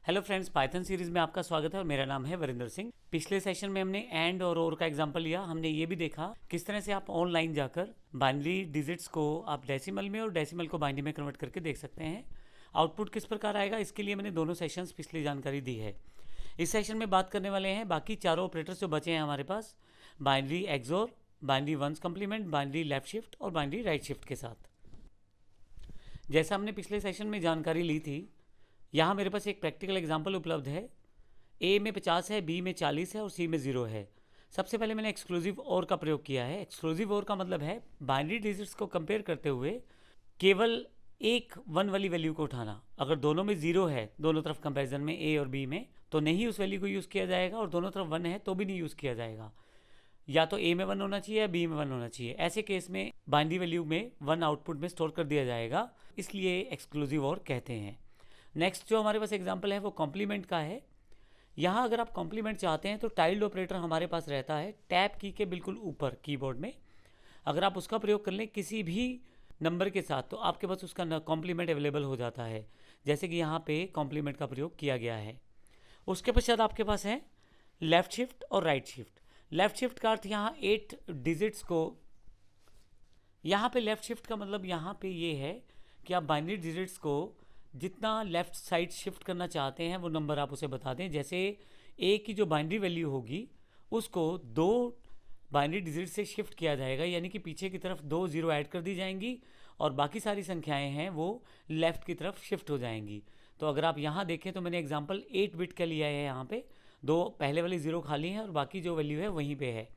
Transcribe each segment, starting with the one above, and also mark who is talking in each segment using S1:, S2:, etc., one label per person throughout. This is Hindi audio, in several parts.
S1: हेलो फ्रेंड्स, पाइथन सीरीज में आपका स्वागत है और मेरा नाम है वरिंदर सिंह। पिछले सेशन में हमने एंड और ओर का एग्जांपल लिया। हमने ये भी देखा किस तरह से आप ऑनलाइन जाकर बाइनरी डिजिट्स को आप डेसिमल में और डेसिमल को बाइनरी में कन्वर्ट करके देख सकते हैं। आउटपुट किस प्रकार आएगा, इसके लिए मैंने दोनों सेशंस पिछली जानकारी दी है। इस सेशन में बात करने वाले हैं बाकी चारों ऑपरेटर्स जो बचे हैं हमारे पास, binary XOR, binary ones complement, binary left shift और बाइनरी राइट शिफ्ट के साथ। जैसा हमने पिछले सेशन में जानकारी ली थी, यहाँ मेरे पास एक प्रैक्टिकल एग्जाम्पल उपलब्ध है। ए में 50 है, बी में 40 है और सी में 0 है। सबसे पहले मैंने एक्सक्लूसिव और का प्रयोग किया है। एक्सक्लूसिव और का मतलब है बाइनरी डिजिट्स को कंपेयर करते हुए केवल एक वन वाली वैल्यू को उठाना। अगर दोनों में 0 है, दोनों तरफ कंपैरिजन में ए और बी में, तो नहीं उस वैल्यू को यूज़ किया जाएगा, और दोनों तरफ 1 है तो भी नहीं यूज़ किया जाएगा। या तो ए में 1 होना चाहिए या बी में 1 होना चाहिए। ऐसे केस में बाइनरी वैल्यू में 1 आउटपुट में स्टोर कर दिया जाएगा, इसलिए एक्सक्लूसिव और कहते हैं। नेक्स्ट जो हमारे पास एग्जांपल है वो कॉम्प्लीमेंट का है। यहाँ अगर आप कॉम्प्लीमेंट चाहते हैं तो टाइल्ड ऑपरेटर हमारे पास रहता है टैब की के बिल्कुल ऊपर कीबोर्ड में। अगर आप उसका प्रयोग कर लें किसी भी नंबर के साथ, तो आपके पास उसका कॉम्प्लीमेंट अवेलेबल हो जाता है, जैसे कि यहाँ पे कॉम्प्लीमेंट का प्रयोग किया गया है। उसके पश्चात आपके पास है लेफ़्ट शिफ्ट और राइट शिफ्ट। लेफ़्ट शिफ्ट का अर्थ यहाँ 8 डिजिट्स को, यहाँ पे लेफ़्ट शिफ्ट का मतलब यहाँ पे ये है कि आप बाइनरी डिजिट्स को जितना लेफ़्ट साइड शिफ्ट करना चाहते हैं वो नंबर आप उसे बता दें। जैसे ए की जो बाइनरी वैल्यू होगी उसको 2 बाइनरी डिजिट से शिफ्ट किया जाएगा, यानी कि पीछे की तरफ 2 0 ऐड कर दी जाएंगी और बाकी सारी संख्याएं हैं वो लेफ़्ट की तरफ शिफ्ट हो जाएंगी। तो अगर आप यहाँ देखें तो मैंने एग्जांपल 8 बिट का लिया है। यहाँ पे 2 पहले वाली 0 खाली हैं और बाकी जो वैल्यू है वहीं पे है।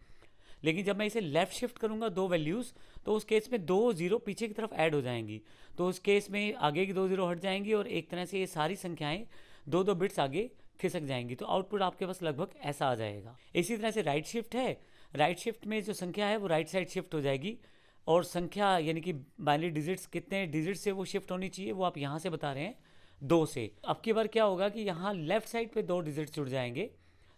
S1: लेकिन जब मैं इसे लेफ़्ट शिफ्ट करूँगा 2 वैल्यूज़, तो उस केस में 2 0 पीछे की तरफ ऐड हो जाएंगी। तो उस केस में आगे की 2 0 हट जाएंगी और एक तरह से ये सारी संख्याएं 2 बिट्स आगे खिसक जाएंगी। तो आउटपुट आपके पास लगभग ऐसा आ जाएगा। इसी तरह से राइट शिफ्ट है। राइट शिफ्ट में जो संख्या है वो राइट साइड शिफ्ट हो जाएगी, और संख्या यानी कि बाइनरी डिजिट्स कितने डिजिट से वो शिफ्ट होनी चाहिए वो आप यहाँ से बता रहे हैं 2 से। अब की बार क्या होगा कि यहाँ लेफ़्ट साइड पे 2 डिजिट्स जुड़ जाएंगे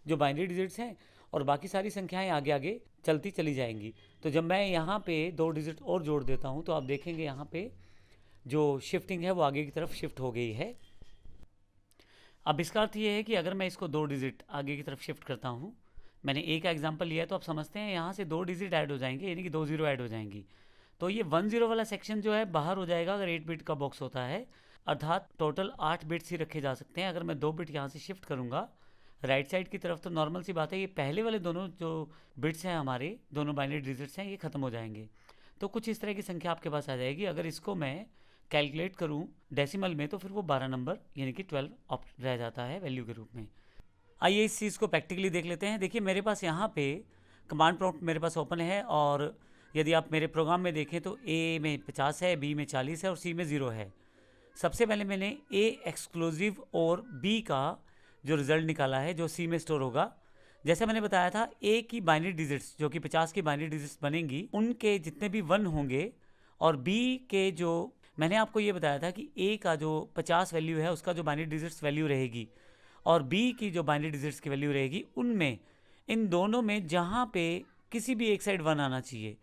S1: जो बाइनरी डिजिट्स हैं, और बाकी सारी संख्याएं आगे आगे चलती चली जाएंगी। तो जब मैं यहाँ पे 2 डिजिट और जोड़ देता हूँ तो आप देखेंगे यहाँ पे जो शिफ्टिंग है वो आगे की तरफ शिफ्ट हो गई है। अब इसका अर्थ ये है कि अगर मैं इसको 2 डिजिट आगे की तरफ शिफ्ट करता हूँ, मैंने ए का एग्जाम्पल लिया तो आप समझते हैं यहाँ से 2 डिजिट ऐड हो जाएंगे, यानी कि 2 0 ऐड हो जाएंगी। तो ये 1 0 वाला सेक्शन जो है बाहर हो जाएगा अगर 8 बिट का बॉक्स होता है, अर्थात टोटल 8 बिट्स ही रखे जा सकते हैं। अगर मैं 2 बिट यहाँ से शिफ्ट करूँगा राइट साइड की तरफ, तो नॉर्मल सी बात है ये पहले वाले दोनों जो बिट्स हैं हमारे दोनों बाइनरी डिजिट्स हैं ये ख़त्म हो जाएंगे। तो कुछ इस तरह की संख्या आपके पास आ जाएगी। अगर इसको मैं कैलकुलेट करूं डेसिमल में तो फिर वो 12 नंबर यानी कि 12 रह जाता है वैल्यू के रूप में। आइए इस चीज़ को प्रैक्टिकली देख लेते हैं। देखिए मेरे पास यहाँ पे कमांड प्रॉम्प्ट मेरे पास ओपन है, और यदि आप मेरे प्रोग्राम में देखें तो ए में 50 है, बी में 40 है और सी में 0 है। सबसे पहले मैंने ए एक्सक्लूसिव और बी का जो रिज़ल्ट निकाला है जो सी में स्टोर होगा। जैसे मैंने बताया था ए की बाइनरी डिजिट्स जो कि 50 की बाइनरी डिजिट्स बनेंगी उनके जितने भी 1 होंगे, और बी के जो मैंने आपको ये बताया था कि ए का जो 50 वैल्यू है उसका जो बाइनरी डिजिट्स वैल्यू रहेगी और बी की जो बाइनरी डिजिट्स की वैल्यू रहेगी, उनमें इन दोनों में जहाँ पे किसी भी एक साइड 1 आना चाहिए,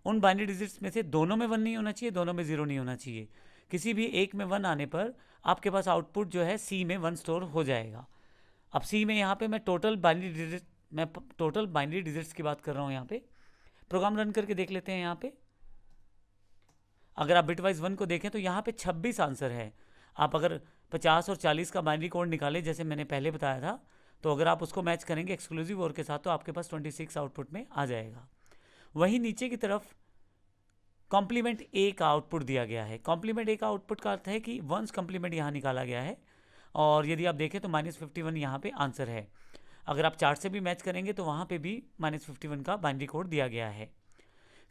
S1: उन बाइनरी डिजिट्स में से दोनों में 1 नहीं होना चाहिए, दोनों में 0 नहीं होना चाहिए। किसी भी एक में 1 आने पर आपके पास आउटपुट जो है सी में 1 स्टोर हो जाएगा। अब सी में यहाँ पे मैं टोटल बाइनरी डिजिट्स की बात कर रहा हूँ। यहाँ पे प्रोग्राम रन करके देख लेते हैं। यहाँ पे अगर आप बिटवाइज 1 को देखें तो यहाँ पे 26 आंसर है। आप अगर 50 और 40 का बाइनरी कोड निकालें जैसे मैंने पहले बताया था, तो अगर आप उसको मैच करेंगे एक्सक्लूसिव और के साथ तो आपके पास 26 आउटपुट में आ जाएगा। वहीं नीचे की तरफ कॉम्प्लीमेंट ए का आउटपुट दिया गया है। कॉम्प्लीमेंट ए का आउटपुट का अर्थ है कि वंस कॉम्प्लीमेंट यहाँ निकाला गया है, और यदि आप देखें तो -51 यहाँ पे आंसर है। अगर आप चार्ट से भी मैच करेंगे तो वहाँ पे भी -51 का बाइनरी कोड दिया गया है।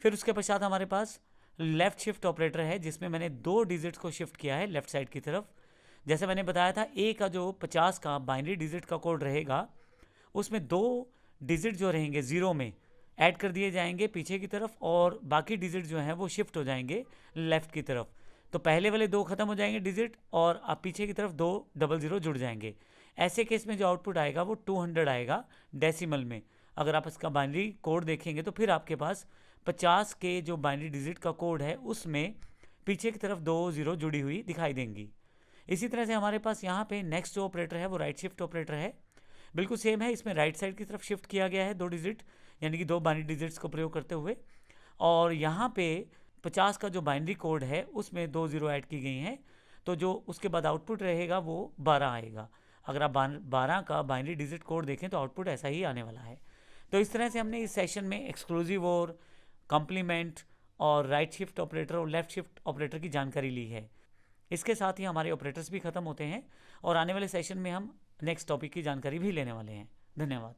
S1: फिर उसके पश्चात हमारे पास लेफ़्ट शिफ्ट ऑपरेटर है जिसमें मैंने 2 डिजिट्स को शिफ्ट किया है लेफ़्ट साइड की तरफ। जैसे मैंने बताया था ए का जो 50 का बाइनरी डिजिट का कोड रहेगा उसमें 2 डिजिट जो रहेंगे 0 में ऐड कर दिए जाएंगे पीछे की तरफ, और बाकी डिजिट जो हैं वो शिफ्ट हो जाएंगे लेफ़्ट की तरफ। तो पहले वाले 2 खत्म हो जाएंगे डिजिट, और अब पीछे की तरफ 2 00 जुड़ जाएंगे। ऐसे केस में जो आउटपुट आएगा वो 200 आएगा डेसिमल में। अगर आप इसका बाइनरी कोड देखेंगे तो फिर आपके पास 50 के जो बाइनरी डिजिट का कोड है उसमें पीछे की तरफ 2 0 जुड़ी हुई दिखाई देंगी। इसी तरह से हमारे पास यहाँ पे नेक्स्ट जो ऑपरेटर है वो राइट शिफ्ट ऑपरेटर है, बिल्कुल सेम है। इसमें राइट साइड की तरफ शिफ्ट किया गया है 2 डिजिट, यानी कि 2 बाइनरी डिजिट्स को प्रयोग करते हुए, और यहाँ पे 50 का जो बाइनरी कोड है उसमें 2 0 ऐड की गई हैं, तो जो उसके बाद आउटपुट रहेगा वो 12 आएगा। अगर आप 12 का बाइनरी डिजिट कोड देखें तो आउटपुट ऐसा ही आने वाला है। तो इस तरह से हमने इस सेशन में एक्सक्लूसिव और कॉम्प्लीमेंट और राइट शिफ्ट ऑपरेटर और लेफ्ट शिफ्ट ऑपरेटर की जानकारी ली है। इसके साथ ही हमारे ऑपरेटर्स भी खत्म होते हैं और आने वाले सेशन में हम नेक्स्ट टॉपिक की जानकारी भी लेने वाले हैं। धन्यवाद।